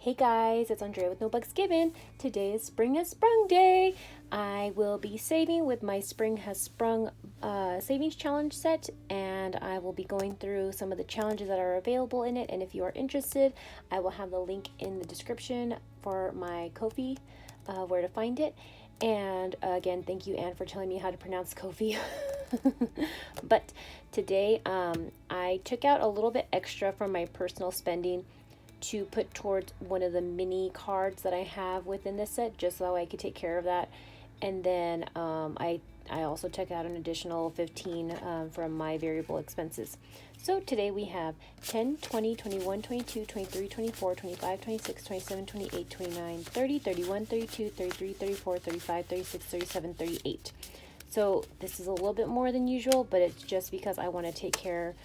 Hey guys, it's Andrea with No Bugs Given. Today is Spring Has Sprung Day. I will be saving with my Spring Has Sprung savings challenge set, and I will be going through some of the challenges that are available in it. And if you are interested, I will have the link in the description for my Ko-fi, where to find it. And again, thank you, Anne, for telling me how to pronounce Ko-fi. But today, I took out a little bit extra from my personal spending to put towards one of the mini cards that I have within this set, just so I could take care of that. And then I also took out an additional 15 from my variable expenses. So today we have 10, 20, 21, 22, 23, 24, 25, 26, 27, 28, 29, 30, 31, 32, 33, 34, 35, 36, 37, 38. So this is a little bit more than usual, but it's just because I want to take care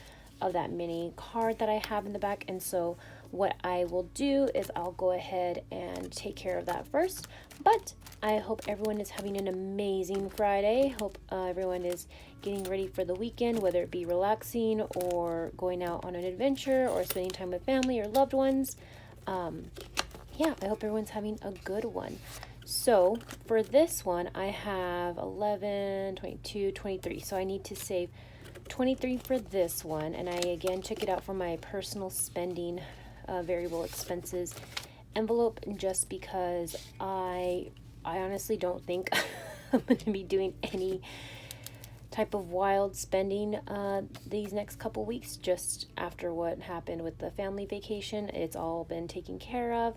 of that mini card that I have in the back. And so what I will do is I'll go ahead and take care of that first. But I hope everyone is having an amazing Friday. Hope everyone is getting ready for the weekend, whether it be relaxing or going out on an adventure or spending time with family or loved ones. Yeah, I hope everyone's having a good one. So for this one, I have 11, 22, 23. So I need to save 23 for this one. And I again took it out from my personal spending variable expenses envelope, just because I honestly don't think I'm going to be doing any type of wild spending these next couple weeks, just after what happened with the family vacation. It's all been taken care of,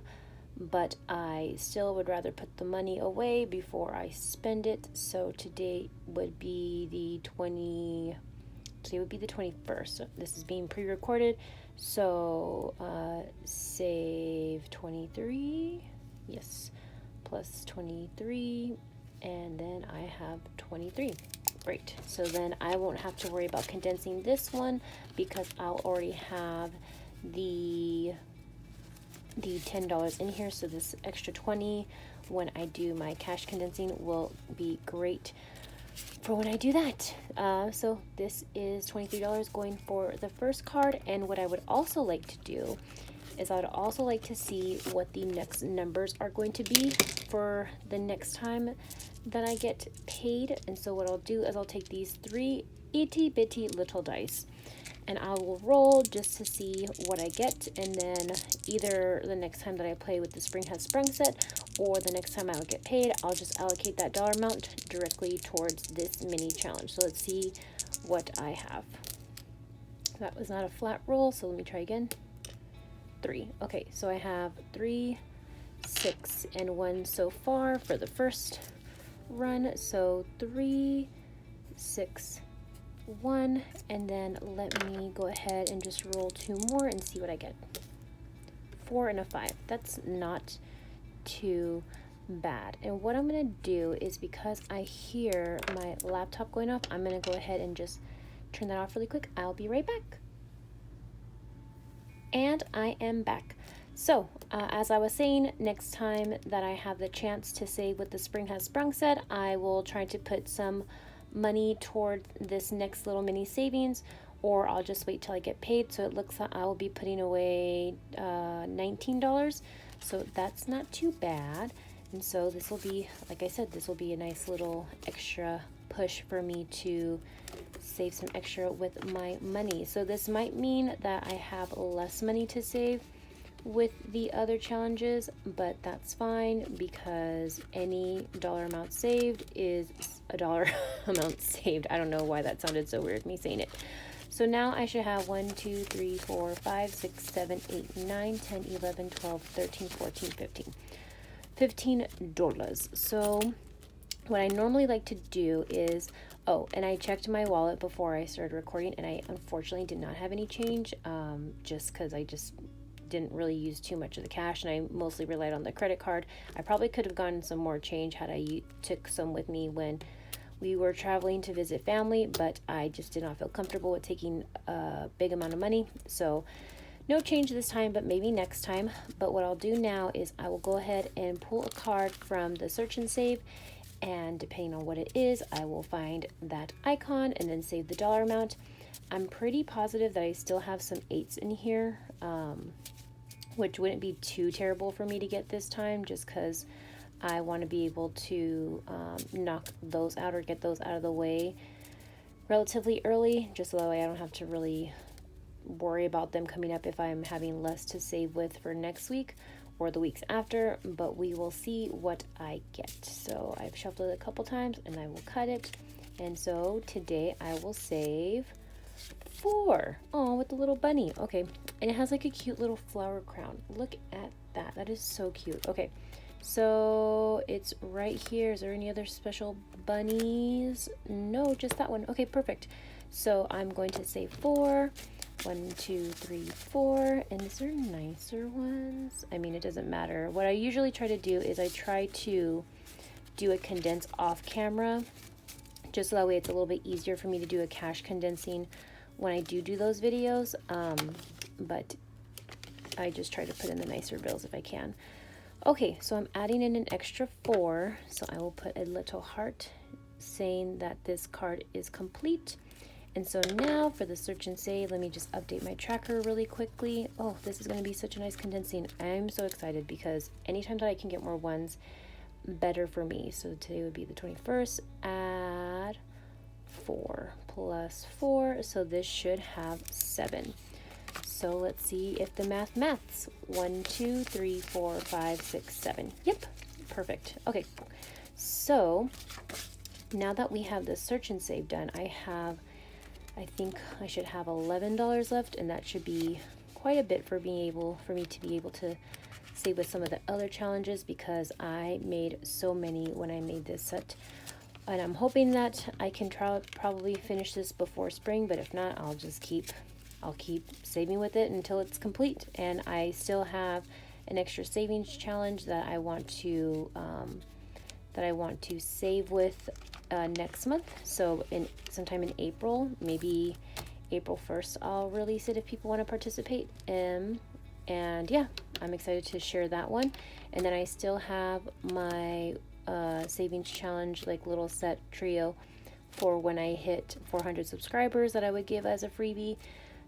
but I still would rather put the money away before I spend it. So today would be the 21st. So this is being pre-recorded. So save 23, yes, plus 23, and then I have 23. Great. So then I won't have to worry about condensing this one because I'll already have the $10 in here. So this extra 20 when I do my cash condensing will be great for when I do that. So this is $23 going for the first card. And what I would also like to do is I would also like to see what the next numbers are going to be for the next time that I get paid. And so what I'll do is I'll take these 3 itty bitty little dice and I will roll just to see what I get. And then either the next time that I play with the Spring Has Sprung set or the next time I would get paid, I'll just allocate that dollar amount directly towards this mini challenge. So let's see what I have. That was not a flat roll, so let me try again. 3. Okay, so I have 3, 6, and 1 so far for the first run. So 3, 6, 1, and then let me go ahead and just roll 2 more and see what I get. 4 and a 5. That's not too bad. And what I'm going to do is, because I hear my laptop going off, I'm going to go ahead and just turn that off really quick. I'll be right back. And I am back. So as I was saying, next time that I have the chance to save with the Spring Has Sprung set, I will try to put some money toward this next little mini savings, or I'll just wait till I get paid. So it looks like I will be putting away $19. So that's not too bad. And so this will be, like I said, this will be a nice little extra push for me to save some extra with my money. So this might mean that I have less money to save with the other challenges, but that's fine because any dollar amount saved is a dollar amount saved. I don't know why that sounded so weird, me saying it. So now I should have 1, 2, 3, 4, 5, 6, 7, 8, 9, 10, 11, 12, 13, 14, 15. $15. So what I normally like to do is, and I checked my wallet before I started recording, and I unfortunately did not have any change, just because I just didn't really use too much of the cash, and I mostly relied on the credit card. I probably could have gotten some more change had I took some with me when we were traveling to visit family, but I just did not feel comfortable with taking a big amount of money. So no change this time, but maybe next time. But what I'll do now is I will go ahead and pull a card from the search and save, and depending on what it is, I will find that icon and then save the dollar amount. I'm pretty positive that I still have some 8s in here. which wouldn't be too terrible for me to get this time, just because I want to be able to knock those out or get those out of the way relatively early, just so that way I don't have to really worry about them coming up if I'm having less to save with for next week or the weeks after, but we will see what I get. So I've shuffled it a couple times and I will cut it. And so today I will save 4. Oh, with the little bunny. Okay, and it has like a cute little flower crown. Look at that. That is so cute. Okay, so it's right here. Is there any other special bunnies? No, just that one. Okay, perfect. So I'm going to save 4. 1, 2, 3, 4. And is there nicer ones? I mean, it doesn't matter. What I usually try to do is I try to do a condense off camera, just so that way it's a little bit easier for me to do a cache condensing when I do those videos. But I just try to put in the nicer bills if I can. Okay, so I'm adding in an extra 4. So I will put a little heart saying that this card is complete. And so now for the search and save, let me just update my tracker really quickly. Oh, this is going to be such a nice condensing. I'm so excited because anytime that I can get more ones, better for me. So today would be the 21st. Add 4 plus 4. So this should have 7. So let's see if the maths. 1, 2, 3, 4, 5, 6, 7. Yep, perfect. Okay, so now that we have the search and save done, I think I should have $11 left, and that should be quite a bit for me to be able to save with some of the other challenges, because I made so many when I made this set. And I'm hoping that I can probably finish this before spring, but if not, I'll keep saving with it until it's complete. And I still have an extra savings challenge that I want to save with next month. So sometime in April, maybe April 1st, I'll release it if people want to participate. And yeah, I'm excited to share that one. And then I still have my savings challenge, like little set trio for when I hit 400 subscribers that I would give as a freebie.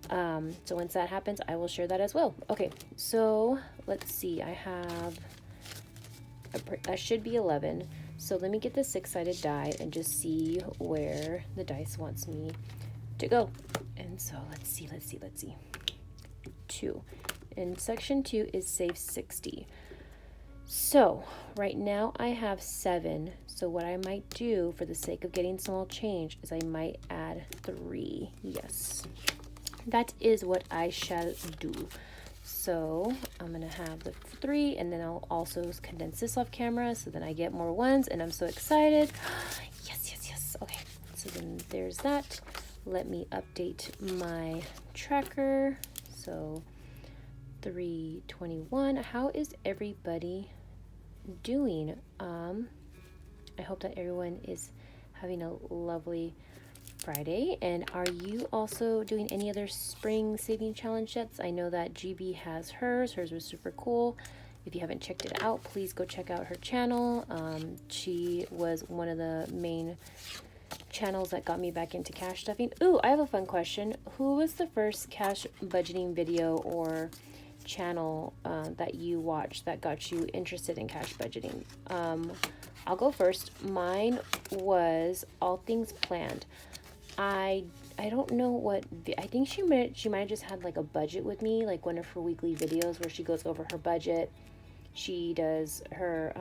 So once that happens, I will share that as well. Okay, so let's see. I should be 11. So let me get the 6-sided die and just see where the dice wants me to go. And so let's see. 2. And section 2 is save 60. So right now I have 7. So what I might do for the sake of getting small change is I might add 3. Yes, that is what I shall do. So I'm going to have the 3, and then I'll also condense this off camera so then I get more ones, and I'm so excited. Yes. Okay, so then there's that. Let me update my tracker. So 321. How is everybody doing? I hope that everyone is having a lovely Friday. And are you also doing any other spring saving challenge sets? I know that GB has hers was super cool. If you haven't checked it out, please go check out her channel. She was one of the main channels that got me back into cash stuffing. Ooh, I have a fun question. Who was the first cash budgeting video or channel that you watched that got you interested in cash budgeting? I'll go first. Mine was All Things Planned. I don't know what, I think she might have just had like a budget with me, like one of her weekly videos where she goes over her budget. She does her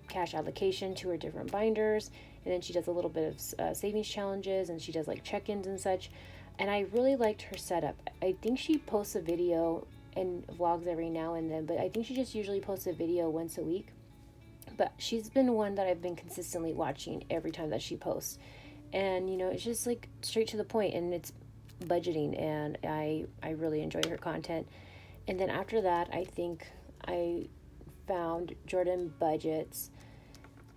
cash allocation to her different binders, and then she does a little bit of savings challenges, and she does like check-ins and such. And I really liked her setup. I think she posts a video and vlogs every now and then, but I think she just usually posts a video once a week. But she's been one that I've been consistently watching every time that she posts. And, you know, it's just like straight to the point, and it's budgeting, and I really enjoy her content. And then after that, I think I found Jordan Budgets,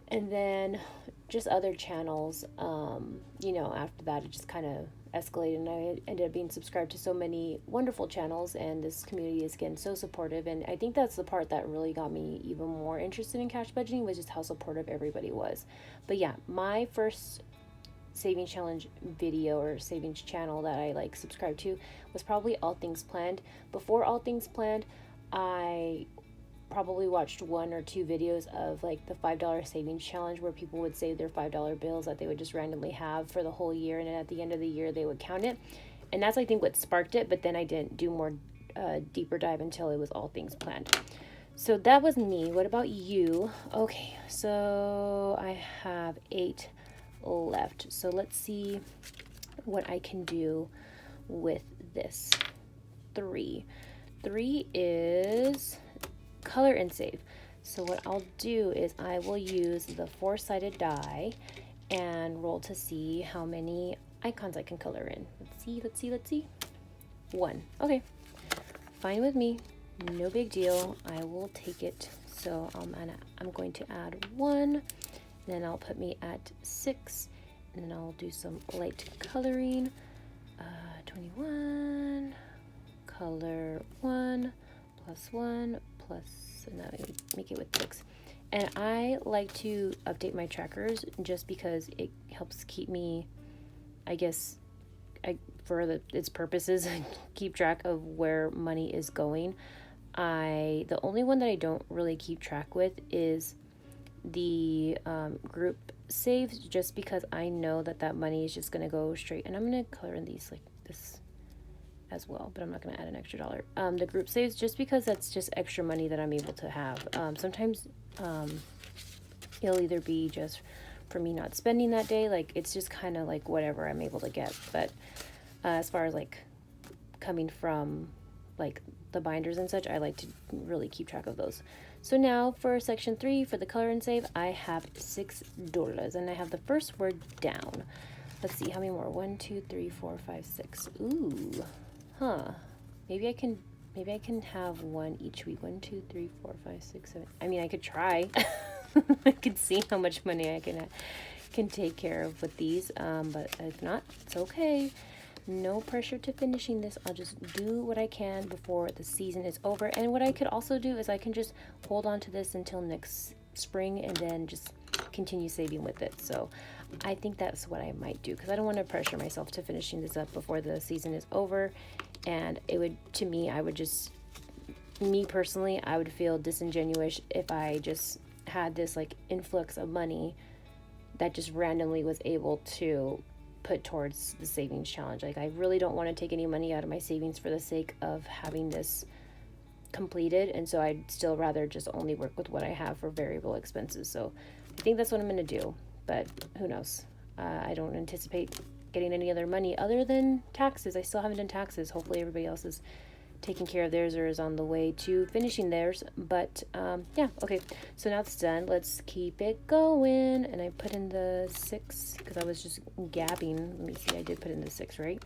and then just other channels. You know, after that, it just kind of escalated, and I ended up being subscribed to so many wonderful channels, and this community is again so supportive. And I think that's the part that really got me even more interested in cash budgeting, was just how supportive everybody was. But yeah, my first savings challenge video or savings channel that I like subscribed to was probably All Things Planned. Before All Things Planned, I probably watched 1 or 2 videos of like the $5 savings challenge where people would save their $5 bills that they would just randomly have for the whole year, and then at the end of the year they would count it. And that's, I think, what sparked it, but then I didn't do more deeper dive until it was all things planned. So that was me. What about you? Okay, so I have 8 left. So let's see what I can do with this. 3 is color and save. So what I'll do is I will use the 4-sided die and roll to see how many icons I can color in. Let's see. 1. Okay, fine with me. No big deal. I will take it. So I'm going to add 1. Then I'll put me at 6. And then I'll do some light coloring. 21. Color 1 plus 1 plus, and now make it with 6. And I like to update my trackers just because it helps keep me, I guess, for its purposes, keep track of where money is going. The only one that I don't really keep track with is the group saves, just because I know that money is just going to go straight. And I'm going to color in these like this as well, but I'm not going to add an extra dollar. The group saves, just because that's just extra money that I'm able to have. Sometimes it'll either be just for me not spending that day, like it's just kind of like whatever I'm able to get. But as far as like coming from like the binders and such, I like to really keep track of those. So now for section 3, for the color and save, I have $6, and I have the first word down. Let's see how many more. 1, 2, 3, 4, 5, 6. Ooh. Huh. Maybe I can have 1 each week. 1, 2, 3, 4, 5, 6, 7. I mean, I could try. I could see how much money I can take care of with these. But if not, it's okay. No pressure to finishing this. I'll just do what I can before the season is over. And what I could also do is I can just hold on to this until next spring and then just continue saving with it. So I think that's what I might do, because I don't want to pressure myself to finishing this up before the season is over. And it would, to me, me personally, I would feel disingenuous if I just had this like influx of money that just randomly was able to put towards the savings challenge. Like, I really don't want to take any money out of my savings for the sake of having this completed, and so I'd still rather just only work with what I have for variable expenses. So I think that's what I'm going to do, but who knows. I don't anticipate getting any other money other than taxes. I still haven't done taxes. Hopefully everybody else is taking care of theirs or is on the way to finishing theirs. But yeah, okay, so now it's done. Let's keep it going. And I put in the 6 because I was just gabbing. Let me see, I did put in the 6, right?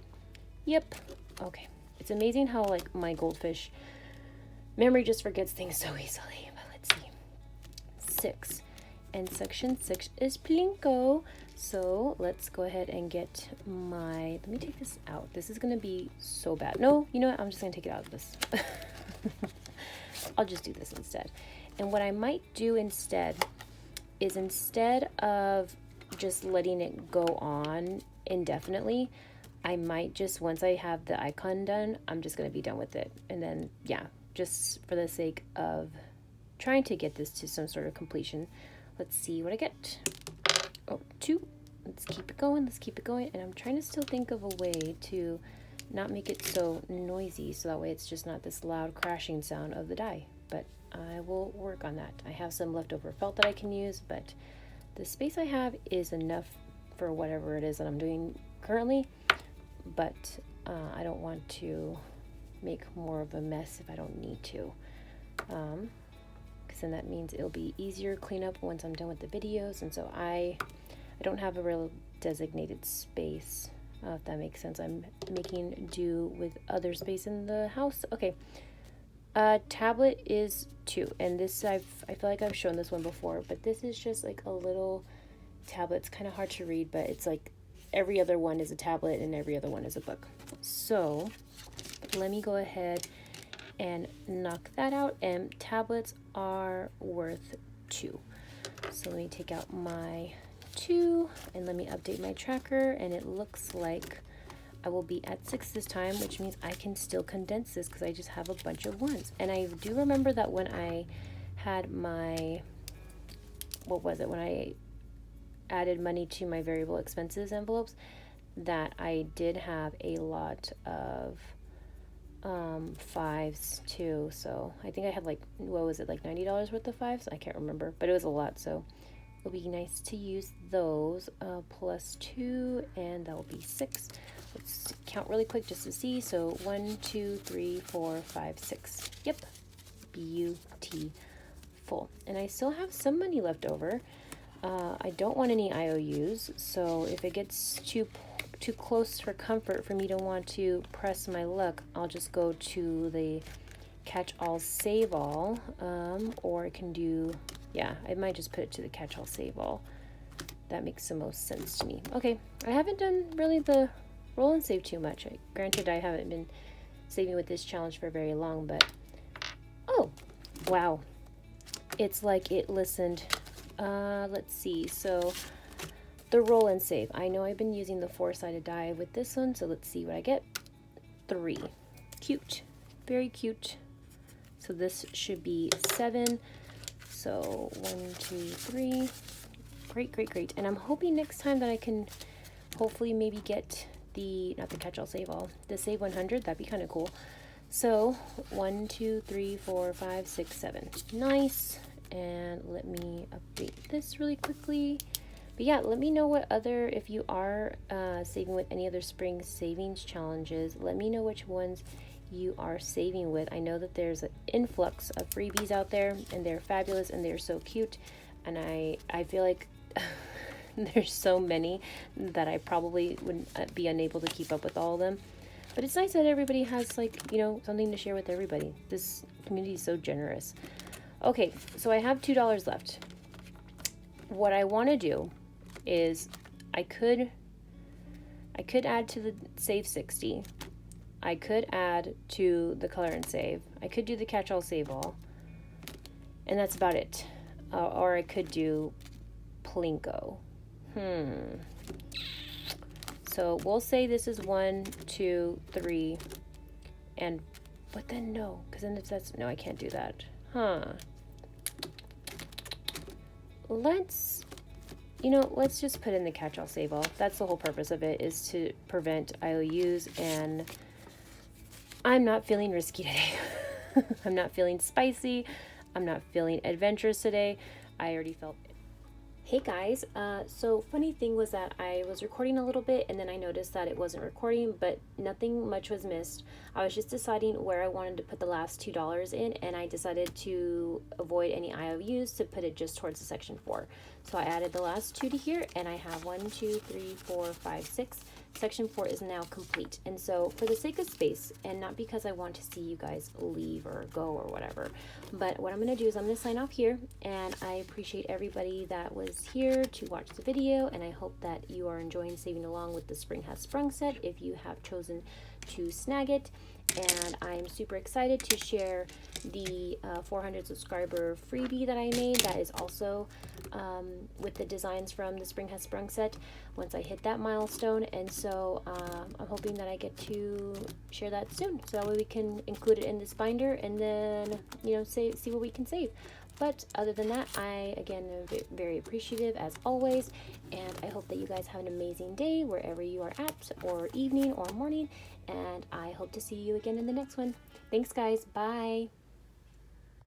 Yep. Okay, it's amazing how like my goldfish memory just forgets things so easily. But let's see, 6, and section 6 is plinko. So let's go ahead and get let me take this out. This is going to be so bad. No, you know what? I'm just going to take it out of this. I'll just do this instead. And what I might do instead is, instead of just letting it go on indefinitely, I might just, once I have the icon done, I'm just going to be done with it. And then, yeah, just for the sake of trying to get this to some sort of completion. Let's see what I get. Oh, 2. Let's keep it going. And I'm trying to still think of a way to not make it so noisy, so that way it's just not this loud crashing sound of the die. But I will work on that. I have some leftover felt that I can use, but the space I have is enough for whatever it is that I'm doing currently. But I don't want to make more of a mess if I don't need to. Because then that means it'll be easier cleanup once I'm done with the videos. And so I don't have a real designated space, if that makes sense. I'm making do with other space in the house. Okay, tablet is 2, and this I feel like I've shown this one before, but this is just like a little tablet. It's kind of hard to read, but it's like every other one is a tablet and every other one is a book. So let me go ahead and knock that out, and tablets are worth 2. So let me take out my 2 and let me update my tracker, and it looks like I will be at 6 this time, which means I can still condense this because I just have a bunch of 1s. And I do remember that when I had my, what was it, when I added money to my variable expenses envelopes, that I did have a lot of 5s too. So I think I had like, what was it, like $90 worth of 5s? I can't remember, but it was a lot. So it'll be nice to use those. Plus 2, and that will be 6. Let's count really quick just to see. So 1, 2, 3, 4, 5, 6. Yep, beautiful. And I still have some money left over. I don't want any IOUs, so if it gets too close for comfort for me to want to press my luck, I'll just go to the catch all save all, or I can do, yeah, I might just put it to the catch all save all. That makes the most sense to me. Okay, I haven't done really the roll and save too much. Granted, I haven't been saving with this challenge for very long, but oh wow, it's like it listened. Let's see, so the roll and save, I know I've been using the 4-sided die with this one, so let's see what I get. 3. Cute, very cute. So this should be 7. So 1, 2, 3. Great. And I'm hoping next time that I can hopefully maybe get the, not the catch all save all, the save 100. That'd be kind of cool. So 1, 2, 3, 4, 5, 6, 7. Nice. And let me update this really quickly. But yeah, let me know what other, if you are saving with any other spring savings challenges, let me know which ones you are saving with. I know that there's an influx of freebies out there, and they're fabulous, and they're so cute. And I feel like there's so many that I probably would be unable to keep up with all of them. But it's nice that everybody has, like, you know, something to share with everybody. This community is so generous. Okay, so I have $2 left. What I want to do is I could add to the save 60. I could add to the color and save. I could do the catch all save all. And that's about it. Or I could do Plinko. So we'll say this is 1, 2, 3, and, but then no, because then if that's, no, I can't do that. Let's just put in the catch all save all. That's the whole purpose of it, is to prevent IOUs, and I'm not feeling risky today. I'm not feeling spicy. I'm not feeling adventurous today. I already felt it. Hey guys, so funny thing was that I was recording a little bit, and then I noticed that it wasn't recording, but nothing much was missed. I was just deciding where I wanted to put the last $2 in, and I decided to avoid any IOUs to put it just towards the section 4. So I added the last 2 to here, and I have 1, 2, 3, 4, 5, 6. Section 4 is now complete. And so for the sake of space, and not because I want to see you guys leave or go or whatever, but what I'm going to do is I'm going to sign off here, and I appreciate everybody that was here to watch the video, and I hope that you are enjoying saving along with the Spring Has Sprung set if you have chosen to snag it. And I'm super excited to share the 400 subscriber freebie that I made that is also with the designs from the Spring Has Sprung set once I hit that milestone. And so I'm hoping that I get to share that soon, so that way we can include it in this binder, and then, you know, see what we can save. But other than that, I again am very appreciative as always, and I hope that you guys have an amazing day wherever you are at, or evening or morning, and I hope to see you again in the next one. Thanks guys, bye.